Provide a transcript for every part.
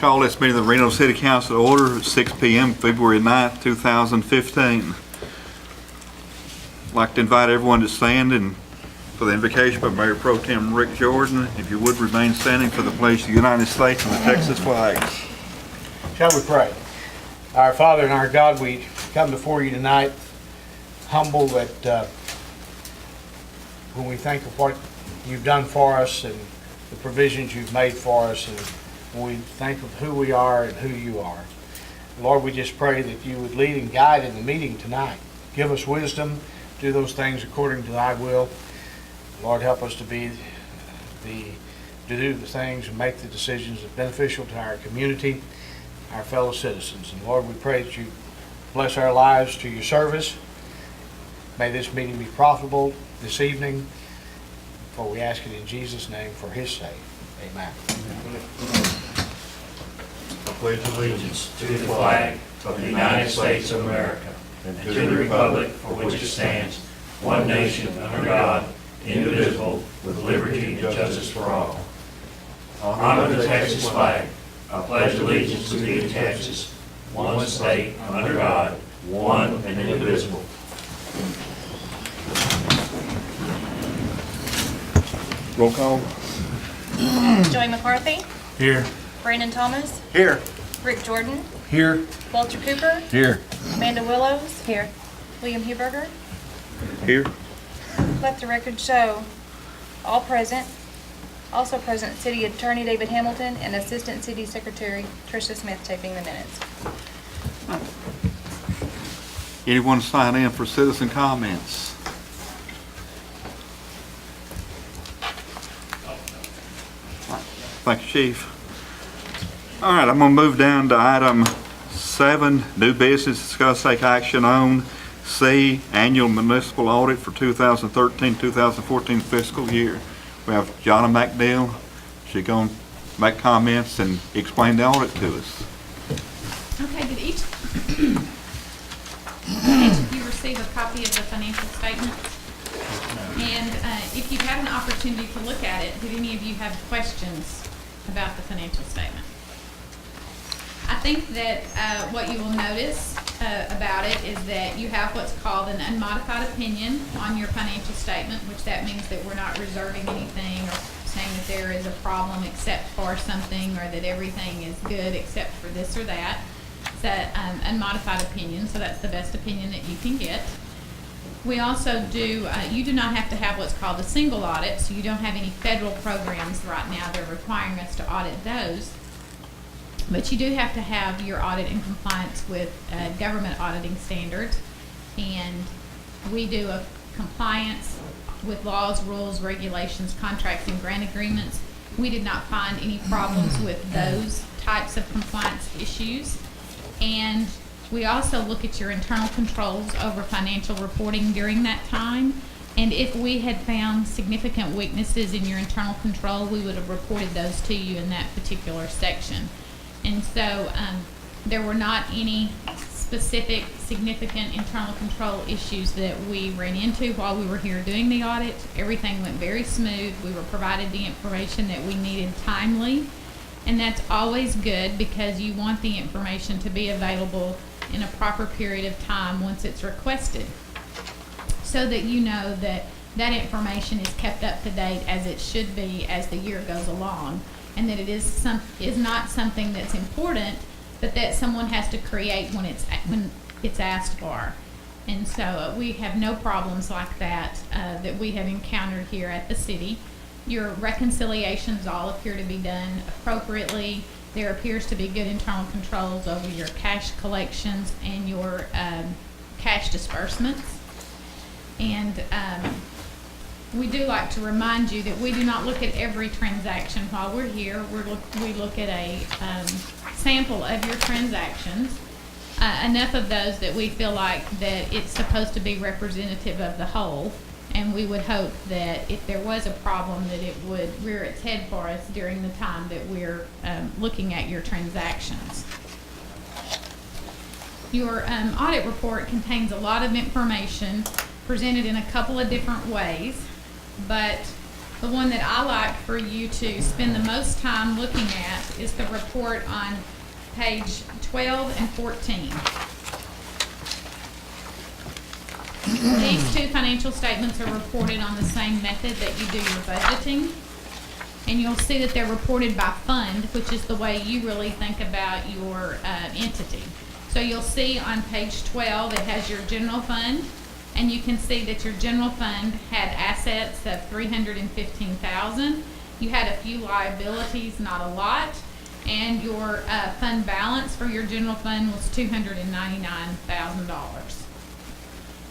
Call this meeting of the Reno City Council to order at 6 p.m. February 9th, 2015. I'd like to invite everyone to stand and for the invocation by Mayor Pro Tem Rick Jordan. If you would remain standing for the pledge of the United States and the Texas flags. Shall we pray? Our Father and our God, we come before you tonight humble that when we think of what you've done for us and the provisions you've made for us, and when we think of who we are and who you are. Lord, we just pray that you would lead and guide in the meeting tonight. Give us wisdom, do those things according to thy will. Lord, help us to do the things and make the decisions that are beneficial to our community, our fellow citizens. And Lord, we pray that you bless our lives to your service. May this meeting be profitable this evening, for we ask it in Jesus' name for his sake. Amen. I pledge allegiance to the flag of the United States of America and to the republic for which it stands, one nation under God, indivisible, with liberty and justice for all. Honor the Texas flag. I pledge allegiance to thee, Texas, one state under God, one and indivisible. Roll call. Joey McCarthy. Here. Brandon Thomas. Here. Rick Jordan. Here. Walter Cooper. Here. Amanda Willows. Here. William Huberger. Here. Let the record show all present. Also present, City Attorney David Hamilton and Assistant City Secretary Tricia Smith taping the minutes. Anyone sign in for citizen comments? Thank you, Chief. All right, I'm going to move down to item 7, new business, discuss, take action on. C, annual municipal audit for 2013-2014 fiscal year. We have Jonna McNeil. She's going to make comments and explain the audit to us. Okay, did each of you receive a copy of the financial statement? And if you've had an opportunity to look at it, did any of you have questions about the financial statement? I think that what you will notice about it is that you have what's called an unmodified opinion on your financial statement, which that means that we're not reserving anything or saying that there is a problem except for something, or that everything is good except for this or that. It's an unmodified opinion, so that's the best opinion that you can get. We also do, you do not have to have what's called a single audit, so you don't have any federal programs right now that are requiring us to audit those. But you do have to have your audit in compliance with government auditing standards. And we do a compliance with laws, rules, regulations, contracts, and grant agreements. We did not find any problems with those types of compliance issues. And we also look at your internal controls over financial reporting during that time. And if we had found significant weaknesses in your internal control, we would have reported those to you in that particular section. And so there were not any specific significant internal control issues that we ran into while we were here doing the audit. Everything went very smooth. We were provided the information that we needed timely. And that's always good, because you want the information to be available in a proper period of time once it's requested, so that you know that that information is kept up to date as it should be as the year goes along, and that it is not something that's important, but that someone has to create when it's asked for. And so we have no problems like that that we have encountered here at the city. Your reconciliations all appear to be done appropriately. There appears to be good internal controls over your cash collections and your cash disbursements. And we do like to remind you that we do not look at every transaction while we're here. We look at a sample of your transactions, enough of those that we feel like that it's supposed to be representative of the whole. And we would hope that if there was a problem, that it would rear its head for us during the time that we're looking at your transactions. Your audit report contains a lot of information presented in a couple of different ways, but The one that I like for you to spend the most time looking at is the report on page 12 and 14. These two financial statements are reported on the same method that you do your budgeting. And you'll see that they're reported by fund, which is the way you really think about your entity. So you'll see on page 12, it has your general fund, and you can see that your general fund had assets of $315,000. You had a few liabilities, not a lot, and your fund balance for your general fund was $299,000.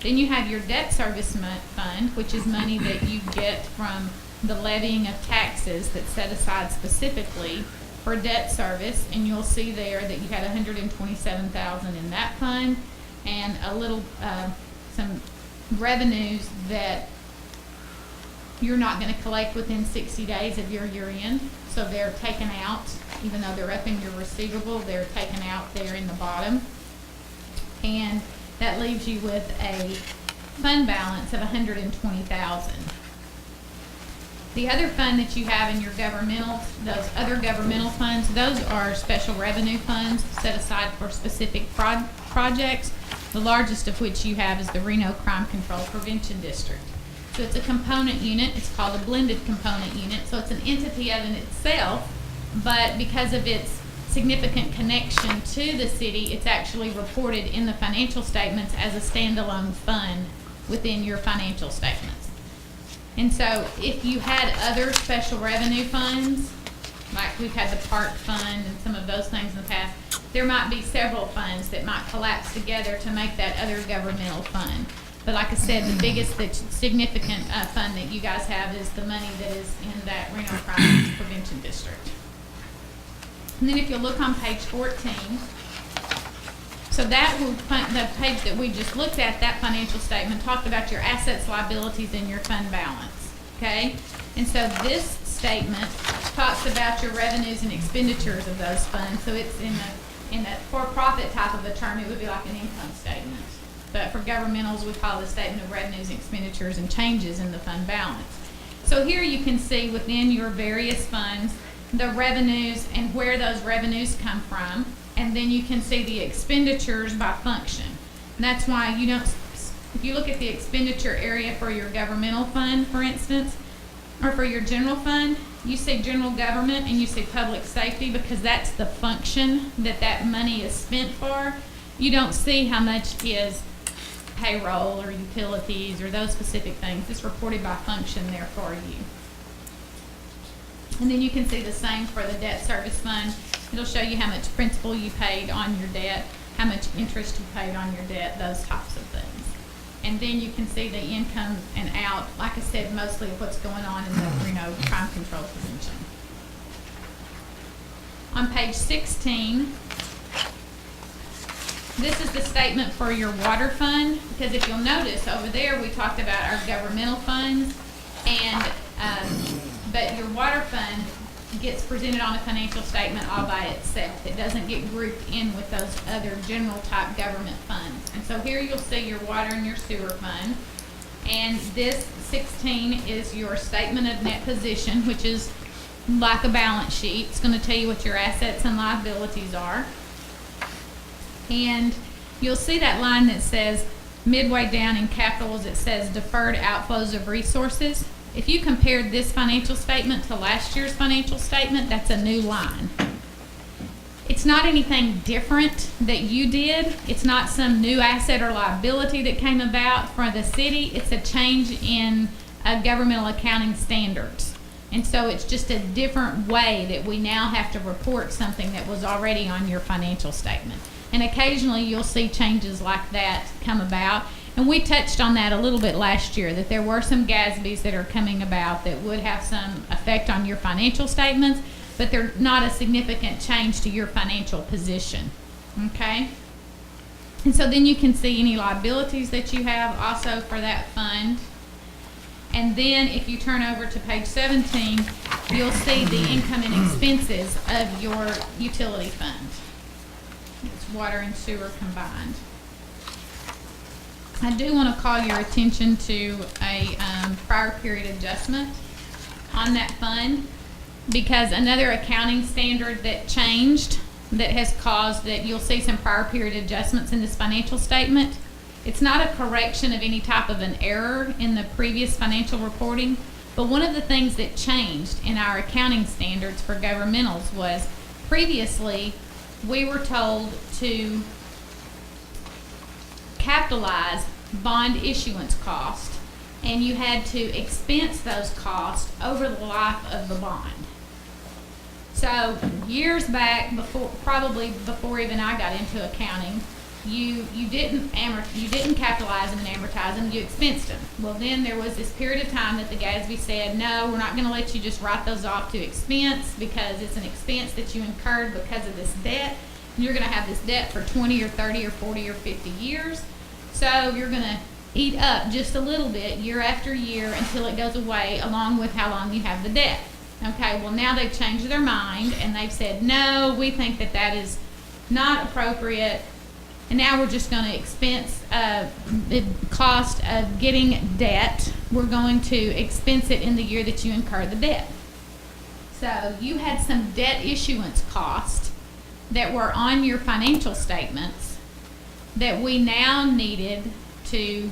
Then you have your debt service fund, which is money that you get from the levying of taxes that's set aside specifically for debt service, and you'll see there that you had $127,000 in that fund, and a little some revenues that you're not going to collect within 60 days of your year end, so they're taken out. Even though they're up in your receivable, they're taken out there in the bottom, and that leaves you with a fund balance of $120,000. The other fund that you have in your governmental, those other governmental funds, those are special revenue funds set aside for specific projects, the largest of which you have is the Reno Crime Control Prevention District. So it's a component unit, it's called a blended component unit, so it's an entity of in itself, but because of its significant connection to the city, it's actually reported in the financial statements as a standalone fund within your financial statements. And so if you had other special revenue funds, like we've had the park fund and some of those things in the past, there might be several funds that might collapse together to make that other governmental fund. But like I said, the biggest significant fund that you guys have is the money that is in that Reno Crime Prevention District. And then if you look on page 14, so that the page that we just looked at, that financial statement talked about your assets, liabilities, and your fund balance. Okay, and so this statement talks about your revenues and expenditures of those funds. So it's in the for-profit type of a term, it would be like an income statement. But for governmentals, we call it a statement of revenues and expenditures and changes in the fund balance. So here you can see within your various funds the revenues and where those revenues come from. And then you can see the expenditures by function. And that's why you don't, if you look at the expenditure area for your governmental fund, for instance, or for your general fund, you see general government and you see public safety because that's the function that that money is spent for. You don't see how much is payroll or utilities or those specific things. It's reported by function there for you. And then you can see the same for the debt service fund. It'll show you how much principal you paid on your debt, how much interest you paid on your debt, those types of things. And then you can see the income and out, like I said, mostly of what's going on in the Reno Crime Control Prevention. On page 16, this is the statement for your water fund, because if you'll notice over there we talked about our governmental funds, and but your water fund gets presented on a financial statement all by itself. It doesn't get grouped in with those other general type government funds. And so here you'll see your water and your sewer fund. And this 16 is your statement of net position, which is like a balance sheet. It's going to tell you what your assets and liabilities are. And you'll see that line that says midway down in capitals, it says deferred outflows of resources. If you compared this financial statement to last year's financial statement, that's a new line. It's not anything different that you did. It's not some new asset or liability that came about for the city. It's a change in governmental accounting standards. And so it's just a different way that we now have to report something that was already on your financial statement. And occasionally you'll see changes like that come about. And we touched on that a little bit last year, that there were some GASBs that are coming about that would have some effect on your financial statements, but they're not a significant change to your financial position, okay? And so then you can see any liabilities that you have also for that fund. And then if you turn over to page 17, you'll see the income and expenses of your utility fund. It's water and sewer combined. I do want to call your attention to a prior period adjustment on that fund because another accounting standard that changed that has caused that you'll see some prior period adjustments in this financial statement. It's not a correction of any type of an error in the previous financial reporting, but one of the things that changed in our accounting standards for governmentals was previously we were told to capitalize bond issuance cost, and you had to expense those costs over the life of the bond. So years back, probably before even I got into accounting, you didn't capitalize them and amortize them, you expensed them. Well, then there was this period of time that the GASB said, no, we're not going to let you just write those off to expense because it's an expense that you incurred because of this debt. You're going to have this debt for 20 or 30 or 40 or 50 years. So you're going to eat up just a little bit year after year until it goes away, along with how long you have the debt. Okay, well now they've changed their mind and they've said, no, we think that that is not appropriate. And now we're just going to expense the cost of getting debt. We're going to expense it in the year that you incur the debt. So you had some debt issuance costs that were on your financial statements that we now needed to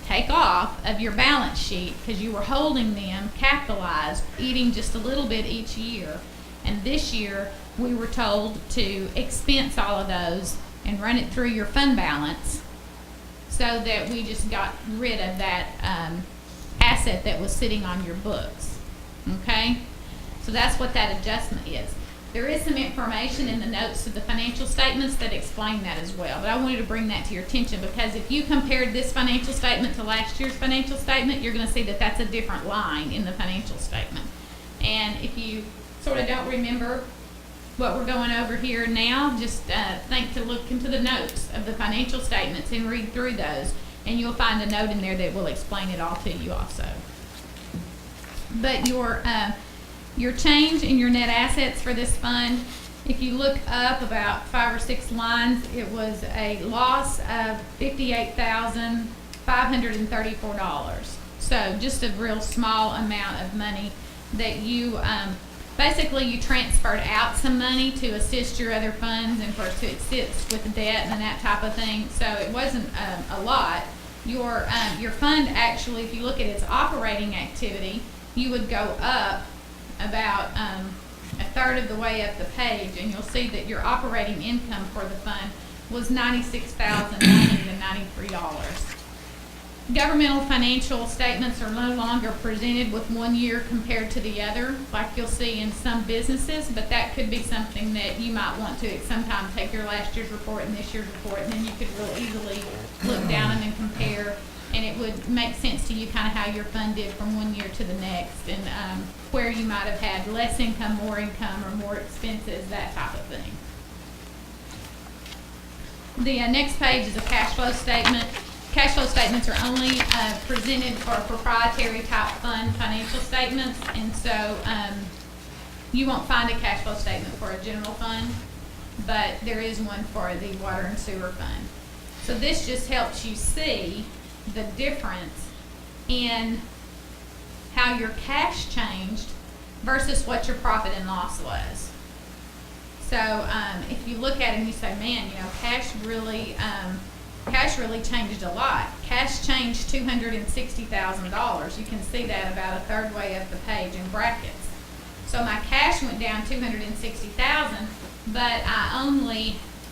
take off of your balance sheet because you were holding them capitalized, eating just a little bit each year. And this year we were told to expense all of those and run it through your fund balance so that we just got rid of that asset that was sitting on your books. Okay? So that's what that adjustment is. There is some information in the notes to the financial statements that explain that as well, but I wanted to bring that to your attention because if you compared this financial statement to last year's financial statement, you're going to see that that's a different line in the financial statement. And if you sort of don't remember what we're going over here now, just think to look into the notes of the financial statements and read through those, and you'll find a note in there that will explain it all to you also. But your change in your net assets for this fund, if you look up about 5 or 6 lines, it was a loss of $58,534. So just a real small amount of money that you basically you transferred out some money to assist your other funds and to assist with the debt and that type of thing. So it wasn't a lot. Your fund actually, if you look at its operating activity, you would go up about a third of the way up the page, and you'll see that your operating income for the fund was $96,993. Governmental financial statements are no longer presented with one year compared to the other, like you'll see in some businesses, but that could be something that you might want to sometime take your last year's report and this year's report, and then you could real easily look down them and compare, and it would make sense to you kind of how your fund did from one year to the next, and where you might have had less income, more income, or more expenses, that type of thing. The next page is a cash flow statement. Cash flow statements are only presented for proprietary type fund financial statements, and so you won't find a cash flow statement for a general fund, but there is one for the water and sewer fund. So this just helps you see the difference in how your cash changed versus what your profit and loss was. So if you look at it and you say, man, you know, cash really changed a lot. Cash changed $260,000. You can see that about a third way up the page in brackets. So my cash went down $260,000, but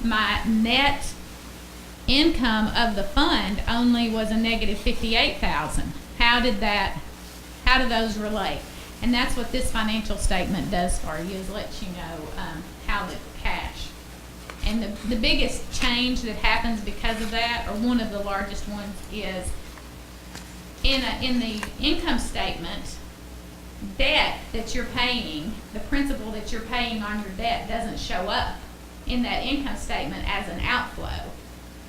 my net income of the fund only was a negative $58,000. How do those relate? And that's what this financial statement does for you, is let you know how the cash. And the biggest change that happens because of that, or one of the largest ones, is in the income statement, debt that you're paying, the principal that you're paying on your debt doesn't show up in that income statement as an outflow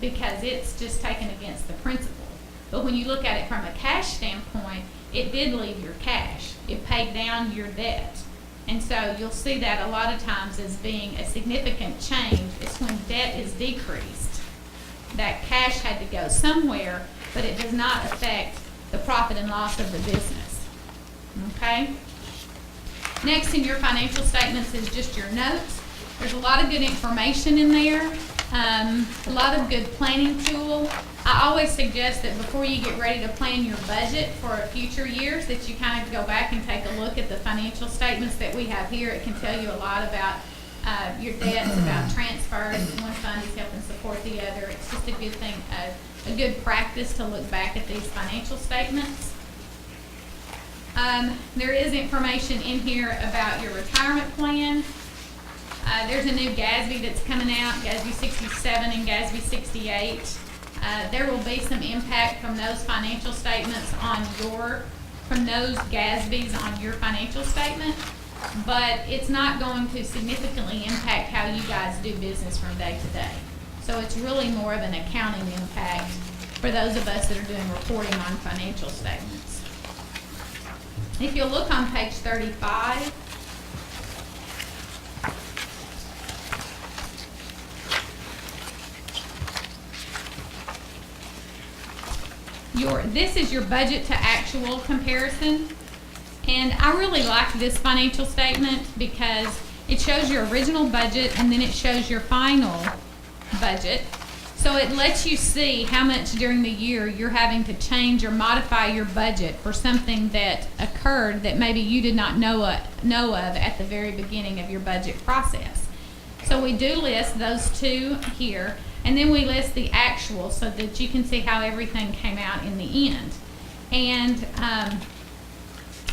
because it's just taken against the principal. But when you look at it from a cash standpoint, it did leave your cash. It paid down your debt. And so you'll see that a lot of times as being a significant change. It's when debt is decreased. That cash had to go somewhere, but it does not affect the profit and loss of the business. Okay? Next in your financial statements is just your notes. There's a lot of good information in there, a lot of good planning tool. I always suggest that before you get ready to plan your budget for future years, that you kind of go back and take a look at the financial statements that we have here. It can tell you a lot about your debts, about transfers. One fund is helping support the other. It's just a good thing, a good practice to look back at these financial statements. There is information in here about your retirement plan. There's a new GASB that's coming out, GASB 67 and GASB 68. There will be some impact from those financial statements from those GASBs on your financial statement, but it's not going to significantly impact how you guys do business from day to day. So it's really more of an accounting impact for those of us that are doing reporting on financial statements. If you'll look on page 35, this is your budget to actual comparison. And I really like this financial statement because it shows your original budget and then it shows your final budget. So it lets you see how much during the year you're having to change or modify your budget for something that occurred that maybe you did not know of at the very beginning of your budget process. So we do list those two here, and then we list the actual so that you can see how everything came out in the end. And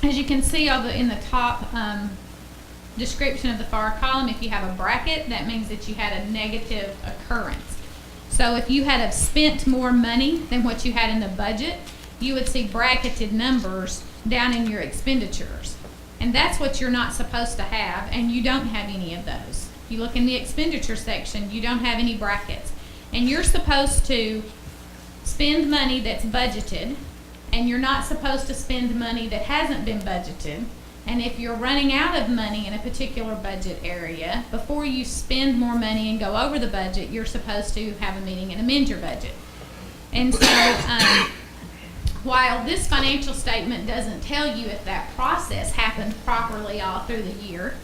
as you can see in the top description of the far column, if you have a bracket, that means that you had a negative occurrence. So if you had have spent more money than what you had in the budget, you would see bracketed numbers down in your expenditures. And that's what you're not supposed to have, and you don't have any of those. If you look in the expenditure section, you don't have any brackets. And you're supposed to spend money that's budgeted, and you're not supposed to spend money that hasn't been budgeted. And if you're running out of money in a particular budget area, before you spend more money and go over the budget, you're supposed to have a meeting and amend your budget. And so while this financial statement doesn't tell you if that process happened properly all through the year,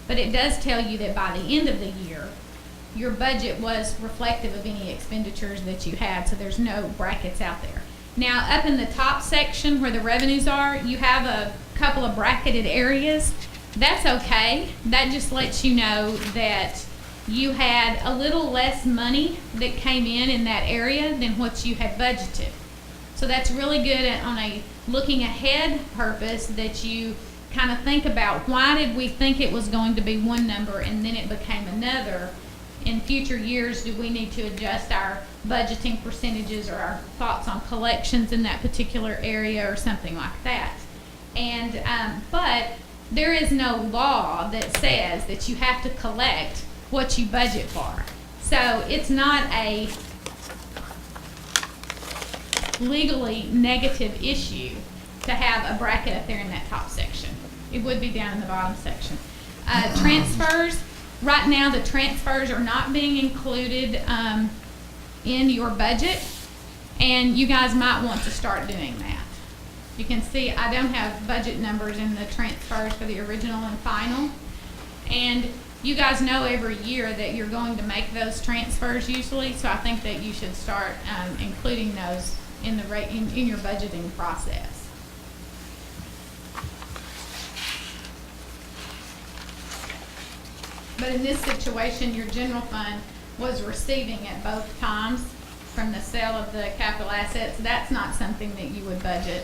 but it does tell you that by the end of the year, your budget was reflective of any expenditures that you had, so there's no brackets out there. Now, up in the top section where the revenues are, you have a couple of bracketed areas. That's okay. That just lets you know that you had a little less money that came in that area than what you had budgeted. So that's really good on a looking ahead purpose, that you kind of think about, why did we think it was going to be one number and then it became another? In future years, do we need to adjust our budgeting percentages or our thoughts on collections in that particular area or something like that? And but there is no law that says that you have to collect what you budget for. So it's not a legally negative issue to have a bracket up there in that top section. It would be down in the bottom section. Transfers. Right now, the transfers are not being included in your budget, and you guys might want to start doing that. You can see I don't have budget numbers in the transfers for the original and final, and you guys know every year that you're going to make those transfers usually, so I think that you should start including those in your budgeting process. But in this situation, your general fund was receiving at both times from the sale of the capital assets. That's not something that you would budget,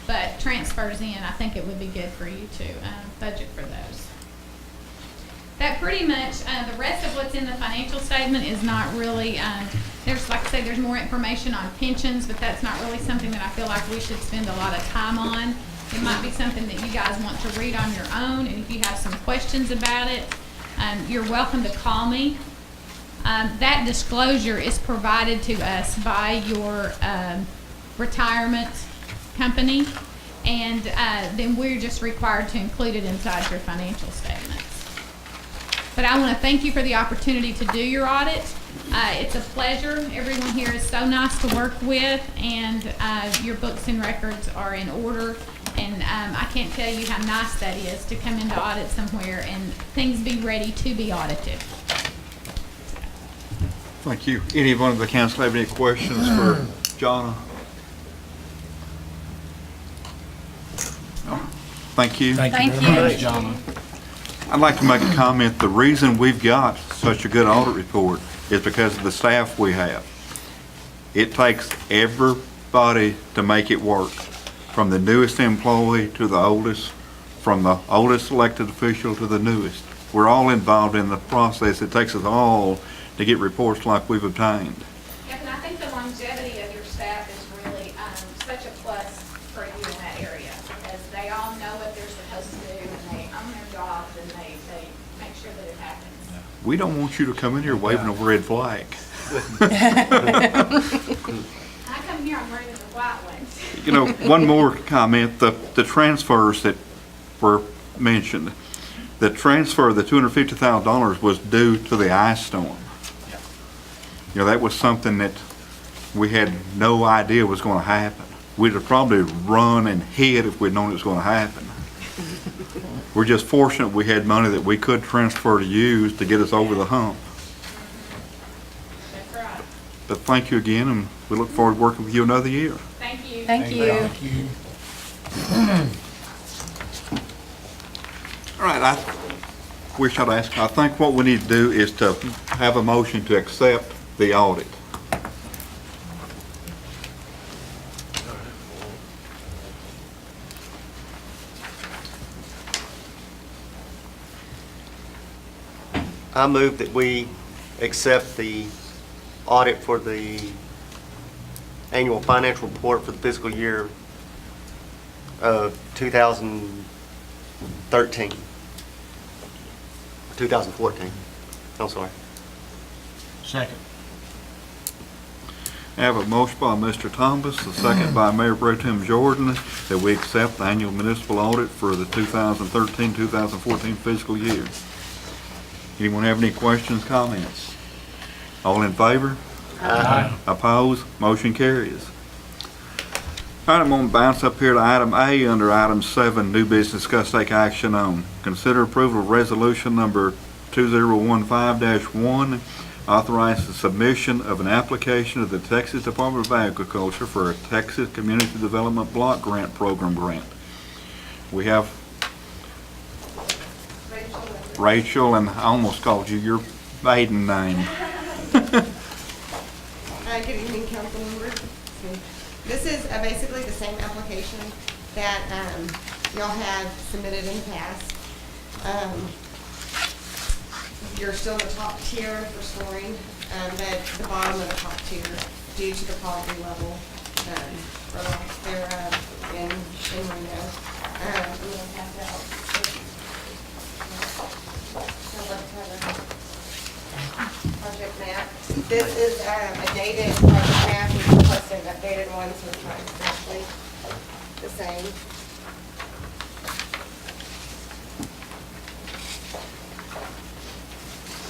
but transfers in, I think it would be good for you to budget for those. That pretty much, the rest of what's in the financial statement is not really, there's, like I say, there's more information on pensions, but that's not really something that I feel like we should spend a lot of time on. It might be something that you guys want to read on your own, and if you have some questions about it, you're welcome to call me. That disclosure is provided to us by your retirement company, and then we're just required to include it inside your financial statements. But I want to thank you for the opportunity to do your audit. It's a pleasure. Everyone here is so nice to work with, and your books and records are in order, And I can't tell you how nice that is to come into audit somewhere and things be ready to be audited. Thank you. Any one of the council have any questions for Jonna? No? Thank you. Thank you. Jonna. I'd like to make a comment. The reason we've got such a good audit report is because of the staff we have. It takes everybody to make it work, from the newest employee to the oldest, from the oldest elected official to the newest. We're all involved in the process. It takes us all to get reports like we've obtained. Yep, and I think the longevity of your staff is really such a plus for you in that area, because they all know what they're supposed to do, and they own their jobs, and they make sure that it happens. We don't want you to come in here waving a red flag. I come here, I'm wearing the white ones. You know, one more comment, the transfers that were mentioned, the transfer of the $250,000 was due to the ice storm. You know, that was something that we had no idea was going to happen. We'd have probably run and hid if we'd known it was going to happen. We're just fortunate we had money that we could transfer to use to get us over the hump. That's right. But thank you again, and we look forward to working with you another year. Thank you. Thank you. All right, I wish I'd ask, I think what we need to do is to have a motion to accept the audit. I move that we accept the audit for the annual financial report for the fiscal year of 2013. 2014. I'm sorry. Second. I have a motion by Mr. Thomas, a second by Mayor Pro Tem Jordan, that we accept the annual municipal audit for the 2013-2014 fiscal year. Anyone have any questions, comments? All in favor? Aye. Opposed? Motion carries. All right, I'm going to bounce up here to item A under item 7, new business, discuss take action on. Consider approval of resolution number 2015-1, authorize the submission of an application to the Texas Department of Agriculture for a Texas Community Development Block Grant Program grant. We have Rachel, and I almost called you your maiden name. Good evening, council members. This is basically the same application that y'all had submitted in the past. You're still in the top tier for scoring, but the bottom of the top tier due to the poverty level they're in Reno. I'm going to pass out. Project map. This is a dated project map. We requested an updated one, so it's not exactly the same.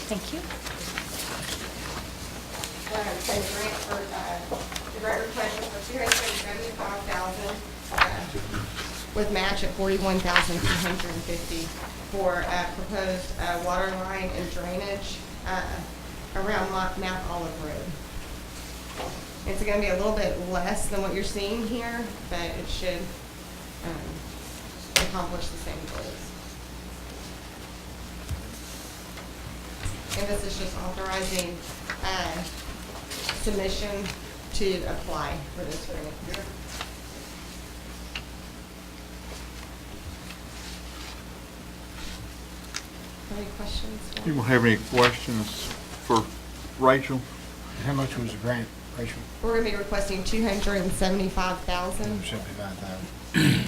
Thank you. So the grant for, the grant request is for $275,000 with match at $41,250 for proposed water line and drainage around Mount Olive Road. It's going to be a little bit less than what you're seeing here, but it should accomplish the same goals. And this is just authorizing submission to apply for this grant. Any questions? Anyone have any questions for Rachel? How much was the grant, Rachel? We're going to be requesting $275,000. 75,000.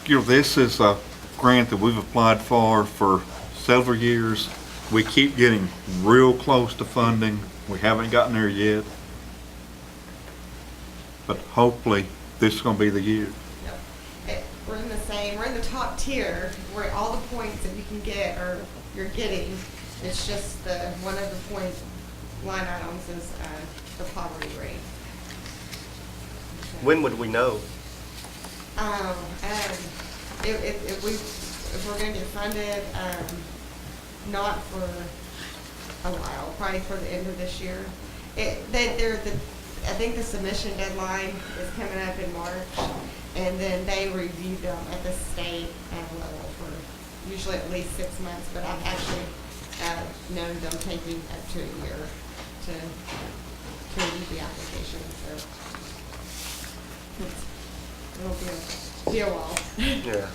You know, this is a grant that we've applied for several years. We keep getting real close to funding. We haven't gotten there yet. But hopefully, this is going to be the year. We're in the same, we're in the top tier where all the points that you can get or you're getting. It's just the, one of the point line items is the poverty rate. When would we know? And if we're gonna get funded, not for a while, probably for the end of this year. I think the submission deadline is coming up in March, and then they review them at the state level for usually at least 6 months, but I've actually known them taking up to a year to review the application, so it'll be a while. Yeah.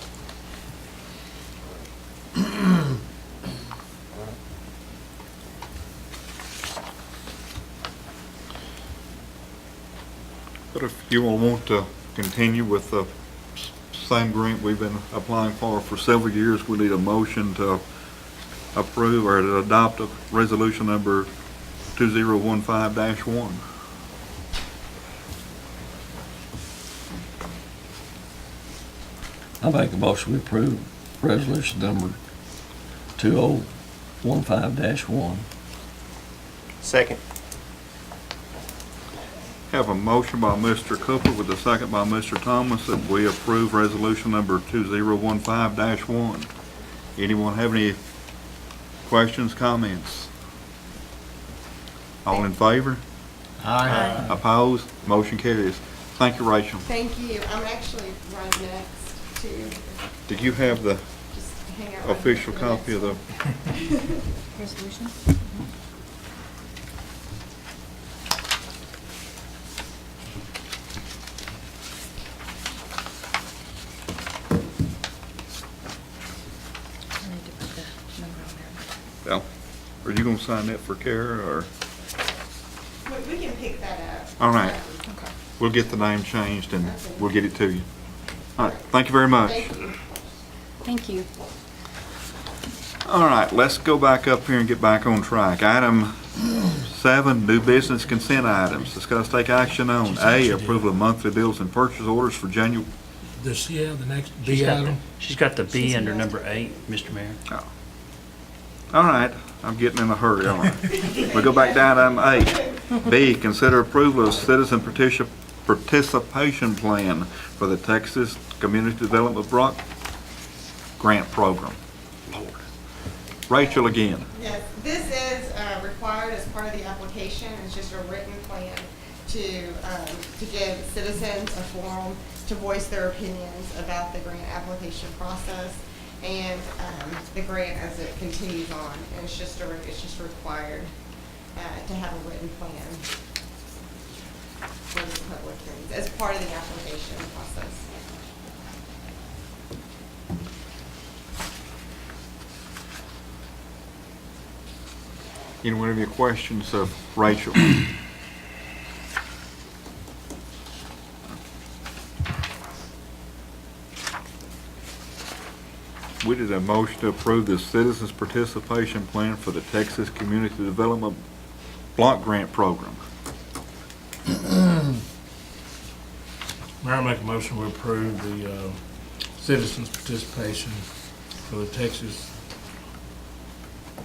But if you all want to continue with the same grant we've been applying for several years, we need a motion to approve or to adopt a resolution number 2015-1. I make a motion we approve resolution number 2015-1. Second. Have a motion by Mr. Cooper with a second by Mr. Thomas that we approve resolution number 2015-1. Anyone have any questions, comments? All in favor? Aye. Opposed? Motion carries. Thank you, Rachel. Thank you. I'm actually right next to, Did you have the just hang out. right official here for the copy of the, Resolution? I need to put the number on there. well, are you gonna sign that for Kara, or? We can pick that up. All right. Okay. We'll get the name changed and we'll get it to you. All right, thank you very much. Thank you. Thank you. All right, let's go back up here and get back on track. Item 7, new business consent items. Discuss take action on A, approval of monthly bills and purchase orders for January. The next B item. She's got the B under number 8, Mr. Mayor. All right, I'm getting in a hurry, all right. We'll go back down to item 8. B, consider approval of citizen participation plan for the Texas Community Development Block Grant Program. Lord. Rachel again. Yes, this is required as part of the application. It's just a written plan to give citizens a forum to voice their opinions about the grant application process and the grant as it continues on. And it's just required to have a written plan for the public hearings as part of the application process. Anyone have any questions of Rachel? We did a motion to approve the Citizens Participation Plan for the Texas Community Development Block Grant Program. Mayor, I make a motion we approve the citizens' participation for the Texas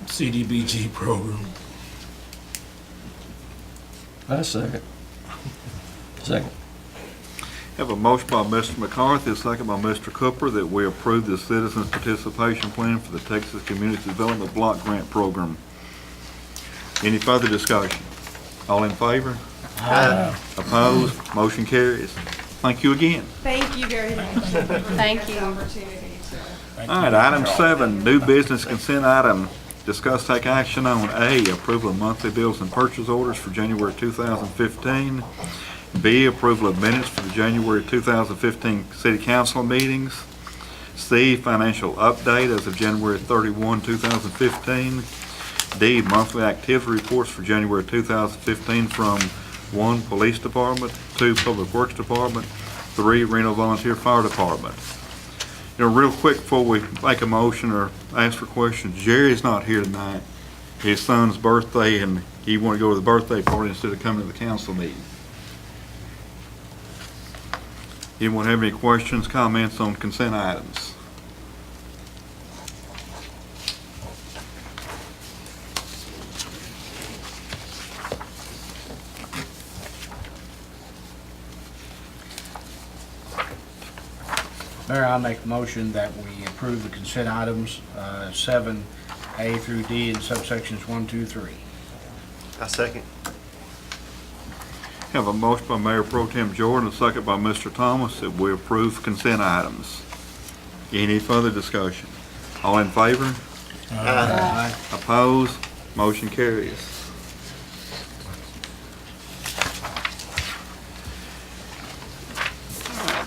CDBG program. I second. Second. Have a motion by Mr. McCarthy, a second by Mr. Cooper, that we approve the Citizens Participation Plan for the Texas Community Development Block Grant Program. Any further discussion? All in favor? Aye. Opposed? Motion carries. Thank you again. Thank you very much. Thank you. Opportunity to. All right, item 7, new business consent item. Discuss take action on A, approval of monthly bills and purchase orders for January 2015. B, approval of minutes for the January 2015 City Council meetings. C, financial update as of January 31, 2015. D, monthly activity reports for January 2015 from 1, Police Department, 2, Public Works Department, 3, Reno Volunteer Fire Department. You know, real quick before we make a motion or ask for questions, Jerry's not here tonight. His son's birthday, and he wanted to go to the birthday party instead of coming to the council meeting. Anyone have any questions, comments on consent items? Mayor, I make a motion that we approve the consent items, 7A through D in subsections 1, 2, 3. I second. Have a motion by Mayor Pro Tem Jordan, a second by Mr. Thomas, that we approve consent items. Any further discussion? All in favor? Aye. Opposed? Motion carries.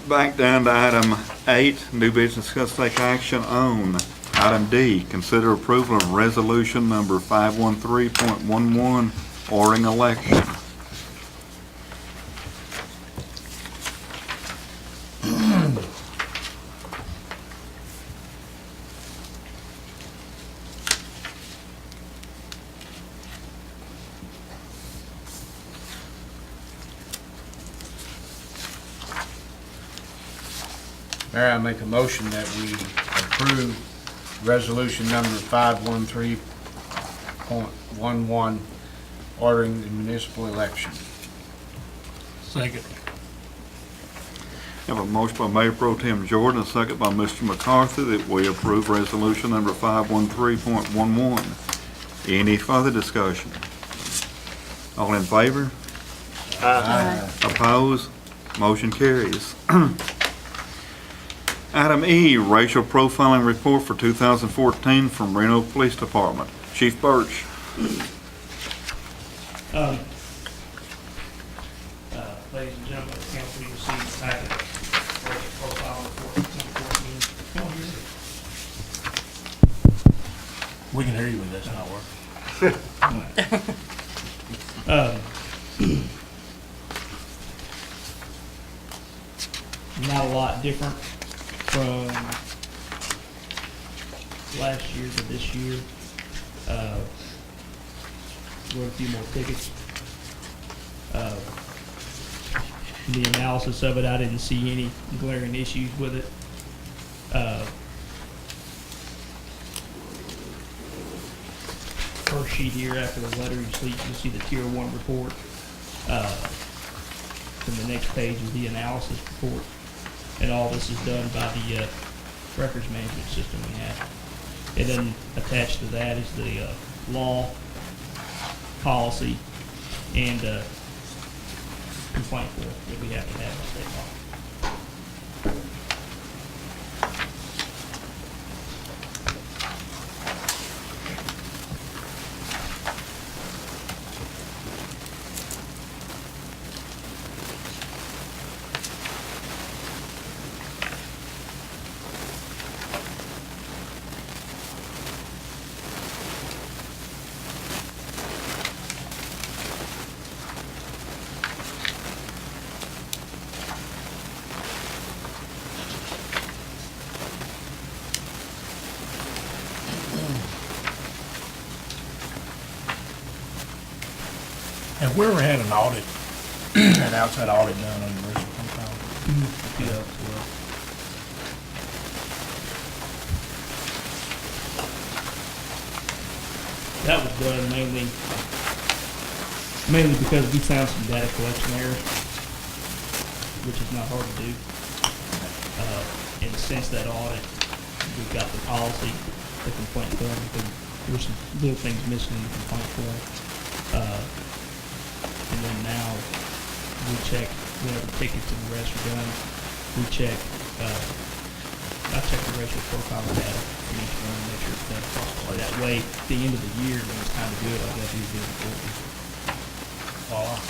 Back down to item 8, new business, discuss take action on. Item D, consider approval of resolution number 513.11, ordering election. Mayor, I make a motion that we approve resolution number 513.11, ordering the municipal election. Second. Have a motion by Mayor Pro Tem Jordan, a second by Mr. McCarthy, that we approve resolution number 513.11. Any further discussion? All in favor? Aye. Opposed? Motion carries. Item E, racial profiling report for 2014 from Reno Police Department. Chief Birch. Ladies and gentlemen of the council, you received the packet of racial profile report for 2014. We can hear you when that's not working. Not a lot different from last year to this year. Wrote a few more tickets. The analysis of it, I didn't see any glaring issues with it. First sheet here after the letter, you'll see the Tier 1 report. And the next page is the analysis report. And all this is done by the records management system we have. And then attached to that is the law, policy, and complaint form that we have to have in state law. Have we ever had an audit, an outside audit done on the racial profile? Yeah, well, that was done mainly because we found some data collection errors, which is not hard to do. And since that audit, we've got the policy, the complaint form, because there were some little things missing in the complaint form. And then now, we check whenever tickets and arrests are done, we check, I check the racial profile data for each one, make sure it's done properly. That way, at the end of the year, when it's time to do it, all I gotta do is do the report. Voila.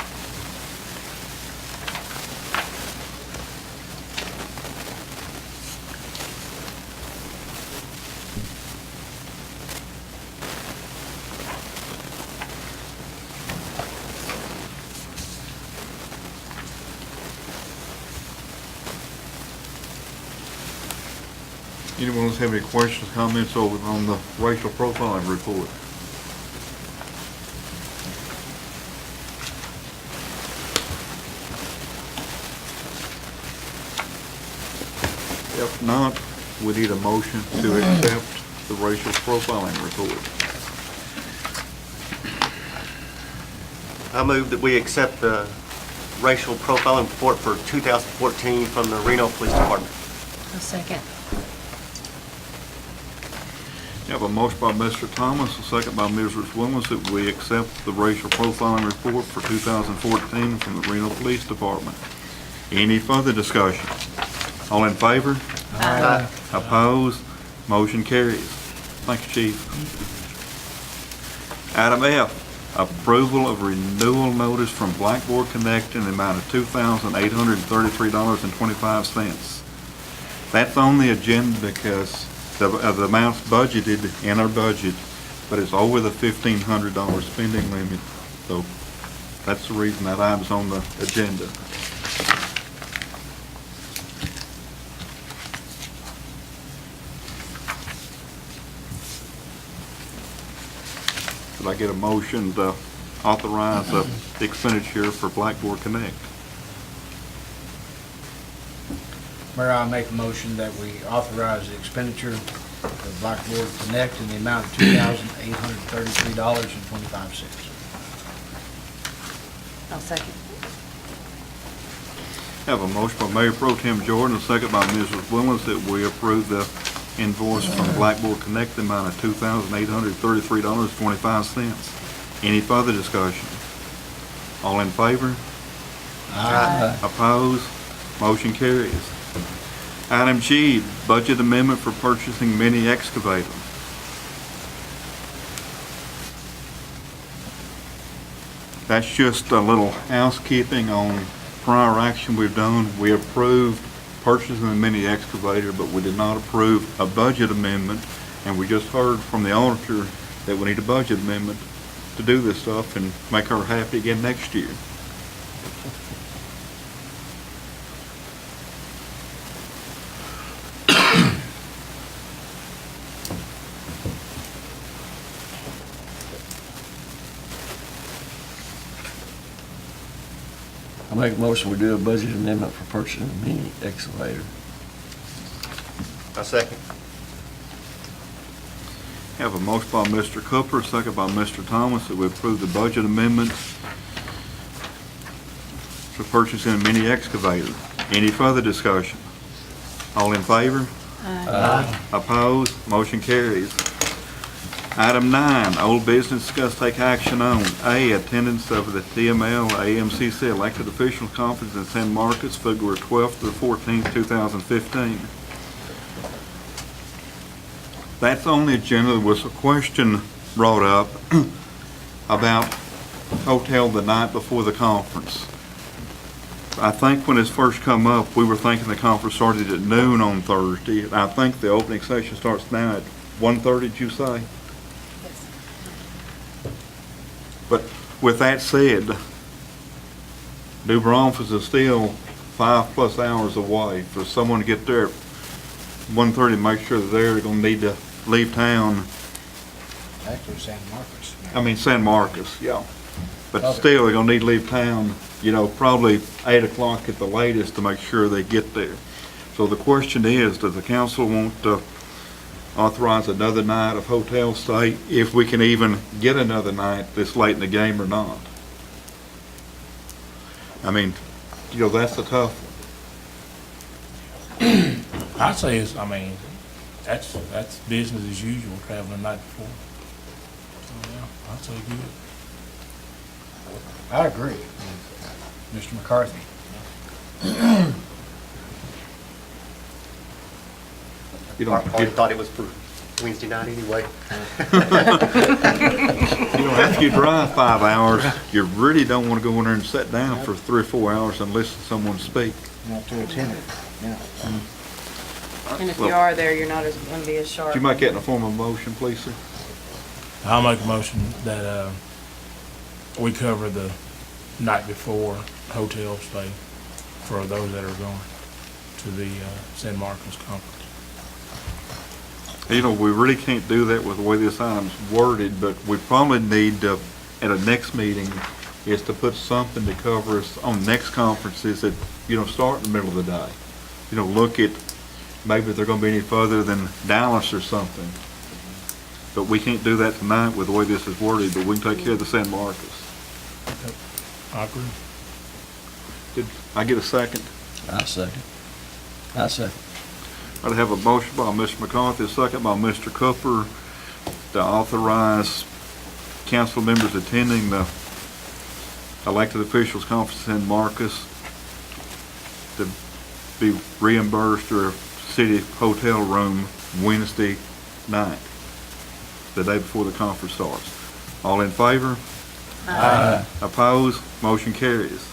Anyone else have any questions, comments over on the racial profiling report? If not, we need a motion to accept the racial profiling report. I move that we accept the racial profiling report for 2014 from the Reno Police Department. A second. You have a motion by Mr. Thomas, a second by Mrs. Williams, that we accept the racial profiling report for 2014 from the Reno Police Department. Any further discussion? All in favor? Aye. Opposed? Motion carries. Thank you, Chief. Item F, approval of renewal notice from Blackboard Connect in the amount of $2,833.25. That's on the agenda because of the amounts budgeted in our budget, but it's over the $1,500 spending limit. So that's the reason that item's on the agenda. Could I get a motion to authorize the expenditure for Blackboard Connect? Mayor, I make a motion that we authorize the expenditure of Blackboard Connect in the amount of $2,833.25. I'll second. Have a motion by Mayor Pro Tem Jordan, a second by Mrs. Williams, that we approve the invoice from Blackboard Connect, the amount of $2,833.25. Any further discussion? All in favor? Aye. Opposed? Motion carries. Item G, budget amendment for purchasing mini excavator. That's just a little housekeeping on prior action we've done. We approved purchasing the mini excavator, but we did not approve a budget amendment. And we just heard from the auditor that we need a budget amendment to do this stuff and make her happy again next year. I make a motion, we do a budget amendment for purchasing a mini excavator. I second. Have a motion by Mr. Cooper, second by Mr. Thomas, that we approve the budget amendment for purchasing a mini excavator. Any further discussion? All in favor? Aye. Opposed? Motion carries. Item 9, old business, discuss take action on A, attendance of the TML AMCC elected officials conference in San Marcos, February 12th to the 14th, 2015. That's on the agenda. There was a question brought up about hotel the night before the conference. I think when this first come up, we were thinking the conference started at noon on Thursday. And I think the opening session starts now at 1:30, did you say? But with that said, New Braunfels is still 5+ hours away. For someone to get there at 1:30 and make sure they're gonna need to leave town. Actually, San Marcos. I mean, San Marcos, yeah. But Okay. still, they're gonna need to leave town, probably 8 o'clock at the latest to make sure they get there. So the question is, does the council want to authorize another night of hotel stay, if we can even get another night this late in the game or not? I mean, that's the tough one. I'd say that's business as usual, traveling the night before. So, yeah, I'd say good. I agree with Mr. McCarthy. You I don't, already thought it was for Wednesday night anyway. after you drive 5 hours, you really don't want to go in there and sit down for 3 or 4 hours and listen to someone speak. Not to attend it, yeah. And if Well, you are there, you're not going to be as sharp. Would you make that in the form of a motion, please, sir? I'll make a motion that we cover the night before hotel stay for those that are going to the San Marcos conference. We really can't do that with the way this item's worded, but we probably need to, at a next meeting, is to put something to cover us on next conferences that, start in the middle of the day. Look at, maybe they're gonna be any further than Dallas or something. But we can't do that tonight with the way this is worded, but we can take care of the San Marcos. I agree. Did I get a second? I second. I second. I have a motion by Mr. McCarthy, a second by Mr. Cooper to authorize council members attending the elected officials conference in Marcus to be reimbursed their city hotel room Wednesday night, the day before the conference starts. All in favor? Aye. Opposed? Motion carries.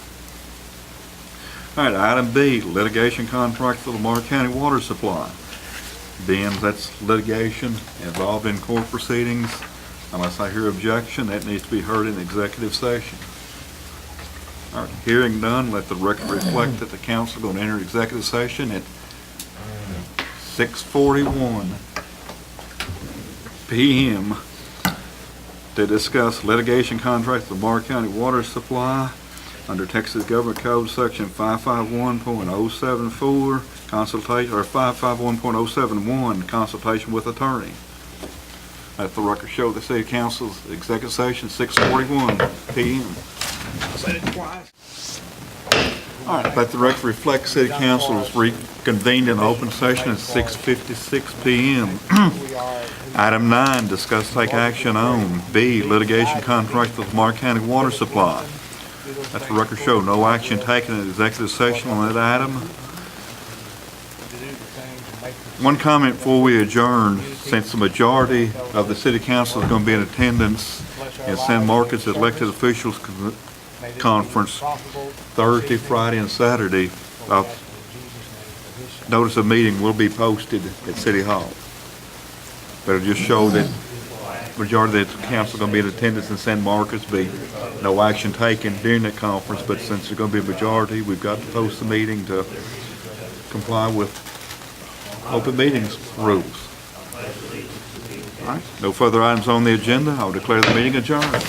All right, item B, litigation contract for Lamar County Water Supply. Being that's litigation involved in court proceedings, unless I hear objection, that needs to be heard in executive session. All right, hearing none, let the record reflect that the council going to enter executive session at 6:41 p.m. to discuss litigation contract with Lamar County Water Supply under Texas Government Code Section 551.074, consultation, or 551.071, consultation with attorney. Let the record show the City Council's executive session, 6:41 p.m. I said it twice. All right, let the record reflect City Council is reconvened in open session at 6:56 p.m. Item 9, discuss take action on B, litigation contract with Lamar County Water Supply. Let the record show no action taken in executive session on that item. One comment before we adjourn, since the majority of the City Council is going to be in attendance in San Marcos elected officials conference Thursday, Friday, and Saturday, notice of meeting will be posted at City Hall. But it'll just show that majority of the council is going to be in attendance in San Marcos, be no action taken during that conference, but since there's going to be a majority, we've got to post the meeting to comply with open meetings rules. All right, no further items on the agenda. I'll declare the meeting adjourned.